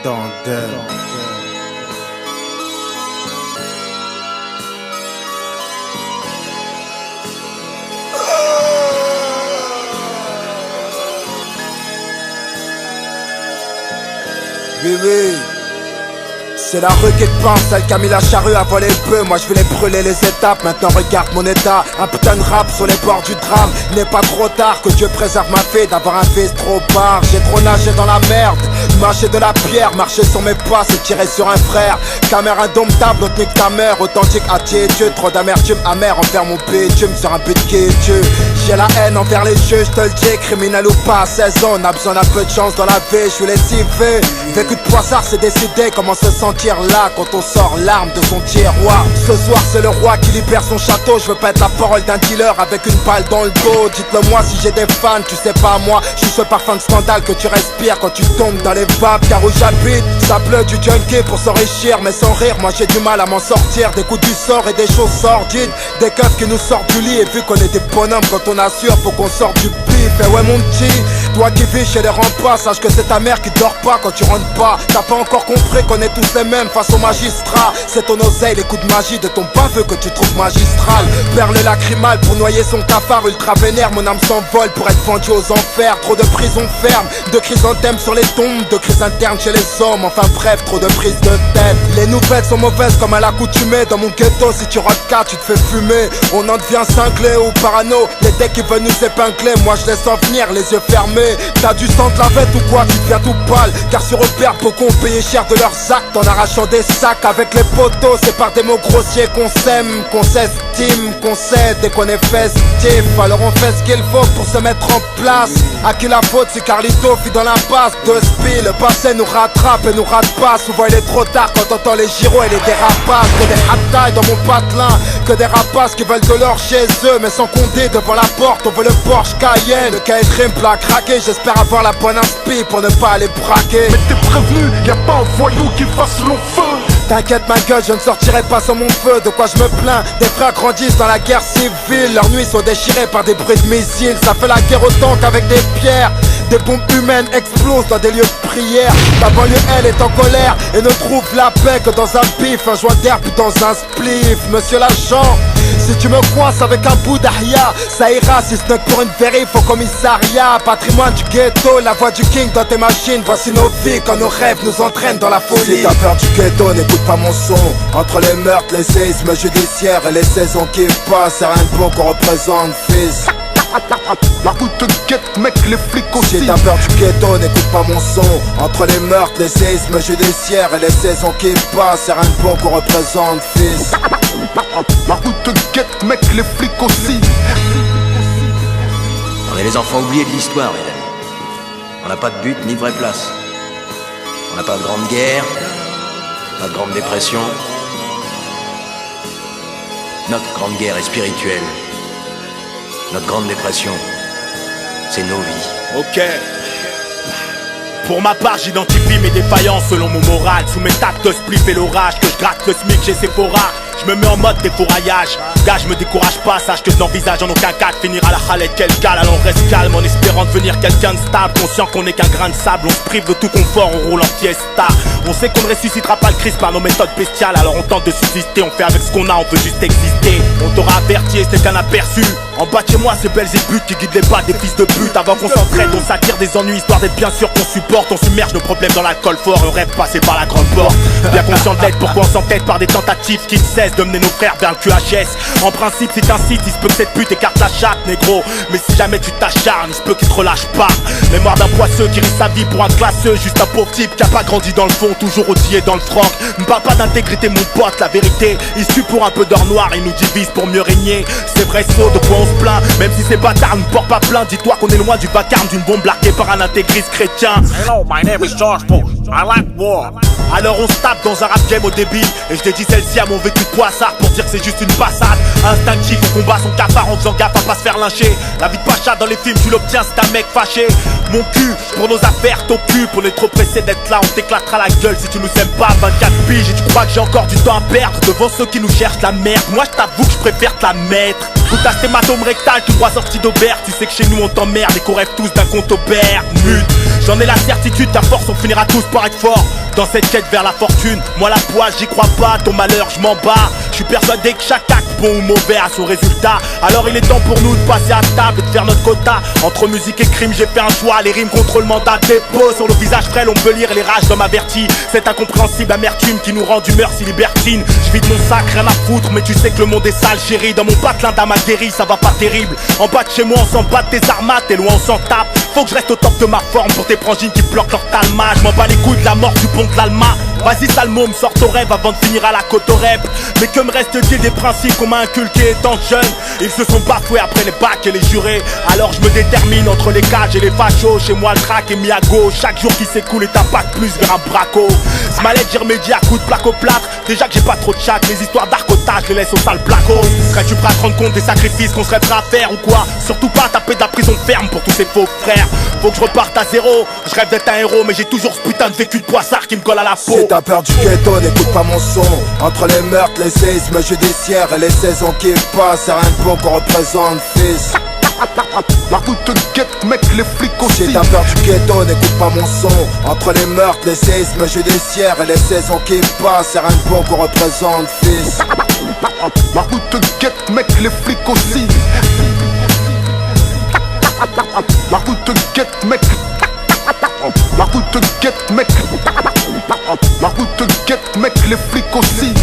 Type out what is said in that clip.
Tandem. Bébé, c'est la rue qui te pense, celle qui a mis la charrue à voler le peu. Moi je voulais brûler les étapes, maintenant regarde mon état. Un putain de rap sur les bords du drame. Il n'est pas trop tard, que Dieu préserve ma fille d'avoir un fils trop bar. J'ai trop nagé dans la merde, mâché de la pierre, marché sur mes pas, c'est tirer sur un frère. Caméra indomptable, on te nique ta mère, authentique à Dieu. Trop d'amertume amère envers mon bitume sur un but qui est Dieu. J'ai la haine envers les jeux, je te le dis, criminel ou pas, à 16 ans, on a besoin d'un peu de chance dans la vie, je suis lessivé. Vécu de poissard, c'est décidé, comment se sentir là quand on sort l'arme de son tiroir. Ce soir c'est le roi qui libère son château, je veux pas être la parole d'un dealer avec une balle dans le dos. Dites-le moi si j'ai des fans, tu sais pas moi, je suis ce parfum de scandale que tu respires quand tu tombes dans les vapes. Car où j'habite, ça pleut du junkie pour s'enrichir, mais sans rire, moi j'ai du mal à m'en sortir. Des coups du sort et des choses sordides, des keufs qui nous sortent du lit. Et vu qu'on est des bonhommes quand on assure, faut qu'on sorte du pif. Et ouais mon petit, toi qui vis chez les remparts, sache que c'est ta mère qui dort pas quand tu rentres pas. T'as pas encore compris qu'on est tous les mêmes face au magistrat. C'est ton oseille, les coups de magie de ton baveux que tu trouves magistral. Perle lacrymale pour noyer son cafard ultra vénère. Mon âme s'envole pour être vendue aux enfers. Trop de prisons fermes, de chrysanthèmes sur les tombes, de crises internes chez les hommes. Enfin bref, trop de prises de tête. Les nouvelles sont mauvaises comme à l'accoutumée. Dans mon ghetto, si tu rates 4, tu te fais fumer. On en devient cinglé ou parano. Les decks qui veulent nous épingler, moi je laisse en venir les yeux fermés. T'as du sang de la vête ou quoi, tu deviens tout pâle. Car sur repère, beaucoup ont payé cher de leurs actes en arrachant des sacs avec les poteaux. C'est par des mots grossiers qu'on s'aime, qu'on s'estime, qu'on cède et qu'on est festif. Alors on fait ce qu'il faut pour se mettre en place. À qui la faute si Carlito fit dans l'impasse de spi. Le passé nous rattrape et nous rate pas. Souvent il est trop tard quand on entend les gyros et les dérapages. Que des haptailles dans mon patelin, que des rapaces qui veulent de l'or chez eux, mais sans compter devant la porte on veut le Porsche Cayenne. Le K Dream plat craqué, j'espère avoir la bonne inspi pour ne pas aller braquer. Mais t'es prévenu, y'a pas un voyou qui fasse long feu. T'inquiète ma gueule, je ne sortirai pas sans mon feu. De quoi je me plains, des frères grandissent dans la guerre civile. Leurs nuits sont déchirées par des bruits de missiles. Ça fait la guerre autant qu'avec des pierres. Des bombes humaines explosent dans des lieux de prière. La banlieue elle est en colère et ne trouve la paix que dans un bif, un joint d'herbe dans un spliff. Monsieur l'agent, si tu me coinces avec un bout d'ahia, ça ira si ce n'est que pour une vérif au commissariat. Patrimoine du ghetto, la voix du king dans tes machines. Voici nos vies quand nos rêves nous entraînent dans la folie. Si t'as peur du ghetto, n'écoute pas mon son. Entre les meurtres, les séismes judiciaires et les saisons qui passent, c'est rien de bon qu'on représente, fils. La route te guette mec, les flics aussi. Si t'as peur du ghetto, n'écoute pas mon son. Entre les meurtres, les séismes judiciaires et les saisons qui passent, c'est rien de bon qu'on représente, fils. La route te guette mec, les flics aussi. On est les enfants oubliés de l'histoire, mes amis. On n'a pas de but ni de vraie place. On n'a pas de grande guerre, pas de grande dépression. Notre grande guerre est spirituelle. Notre grande dépression, c'est nos vies. Ok. Pour ma part, j'identifie mes défaillances selon mon moral. Sous mes tapes de spliff et l'orage, que je gratte le SMIC chez Sephora. Je me mets en mode défouraillage. Gars, je me décourage pas, sache que je n'envisage en aucun cas de finir à la halette quel cale. Alors reste calme en espérant devenir quelqu'un de stable. Conscient qu'on n'est qu'un grain de sable, on se prive de tout confort, on roule en fiesta. On sait qu'on ne ressuscitera pas le Christ par nos méthodes bestiales. Alors on tente de subsister, on fait avec ce qu'on a, on veut juste exister. On t'aura averti et c'est qu'un aperçu. En bas de chez moi c'est Belzébuth qui guide les pas des fils de pute. Avant qu'on s'entraide, on s'attire des ennuis histoire d'être bien sûr qu'on supporte. On submerge nos problèmes dans l'alcool fort, un rêve passé par la grande porte. Bien conscient de l'être, pourquoi on s'entête par des tentatives qui ne cessent de mener nos frères vers le QHS. En principe si t'incites, il se peut que cette pute écarte la chatte négro. Mais si jamais tu t'acharnes, il se peut qu'il te relâche pas. Mémoire d'un poisseux qui risque sa vie pour un classeux. Juste un pauvre type qui a pas grandi dans le fond, toujours outillé dans le franc. Ne parle pas d'intégrité mon pote, la vérité il suit pour un peu d'or noir, il nous divise pour mieux régner. C'est vrai saut, de quoi on se plaint. Même si ces bâtards ne portent pas plainte, dis-toi qu'on est loin du vacarme d'une bombe larguée par un intégriste chrétien. Hello, my name is George Bush. I like war. Alors on se tape dans un rap game au débit. Et je dédie celle-ci à mon vécu de poissard pour dire que c'est juste une passade. Instinctif, on combat son cafard en faisant gaffe à pas se faire lyncher. La vie de Pacha dans les films, tu l'obtiens, c'est un mec fâché. Mon cul, pour nos affaires, t'occupe. On est trop pressé d'être là, on t'éclatera la gueule si tu nous aimes pas. 24 piges et tu crois que j'ai encore du temps à perdre devant ceux qui nous cherchent la merde. Moi je t'avoue que je préfère te la mettre. Tout à cet hématome rectal, tout droit sorti d'Aubert. Tu sais que chez nous on t'emmerde et qu'on rêve tous d'un compte au Mute. J'en ai la certitude qu'à force on finira tous par être fort. Dans cette quête vers la fortune, moi la poisse j'y crois pas, ton malheur je m'en bats. Je suis persuadé que chaque acte bon ou mauvais a son résultat. Alors il est temps pour nous de passer à table et de faire notre quota. Entre musique et crime j'ai fait un choix, les rimes contre le mandat dépôt. Sur le visage frêle on peut lire les rages d'homme averti. Cette incompréhensible amertume qui nous rend d'humeur si libertine. Je vide mon sac, rien à foutre, mais tu sais que le monde est sale chérie. Dans mon patelin d'âme aguerrie, ça va pas terrible. En bas de chez moi on s'en bat de tes armas, t'es loin on s'en tape. Faut que je reste au top de ma forme pour tes frangines qui bloquent leur talma. Je m'en bats les couilles de la mort du pont de l'Alma. Vas-y Salmo, me sors ton rêve avant de finir à la côte au rêve. Mais que me reste-t-il des principes qu'on m'a inculqués étant jeune? Ils se sont bafoués après les bacs et les jurés. Alors je me détermine entre les cages et les fachos. Chez moi le crack est mis à go. Chaque jour qui s'écoule est un pas de plus vers un braco. Ce mal-être j'y remédie à coups de plaque au plâtre. Déjà que j'ai pas trop de chat, les histoires d'arcotage les laisse au sale placo. Serais-tu prêt à te rendre compte des sacrifices qu'on serait prêt à faire ou quoi? Surtout pas taper de la prison ferme pour tous ces faux frères. Faut que je reparte à zéro. Je rêve d'être un héros mais j'ai toujours ce putain de vécu de poissard qui me colle à la peau. Si t'as peur du ghetto, n'écoute pas mon son. Entre les meurtres, les séismes judiciaires et les saisons qui passent, c'est rien de bon qu'on représente, fils. La route te guette mec, les flics aussi. Si t'as peur du ghetto, n'écoute pas mon son. Entre les meurtres, les séismes judiciaires et les saisons qui passent, c'est rien de bon qu'on représente, fils. La route te guette mec, les flics aussi. La route te guette mec. La route te guette mec. La route te guette mec, les flics aussi.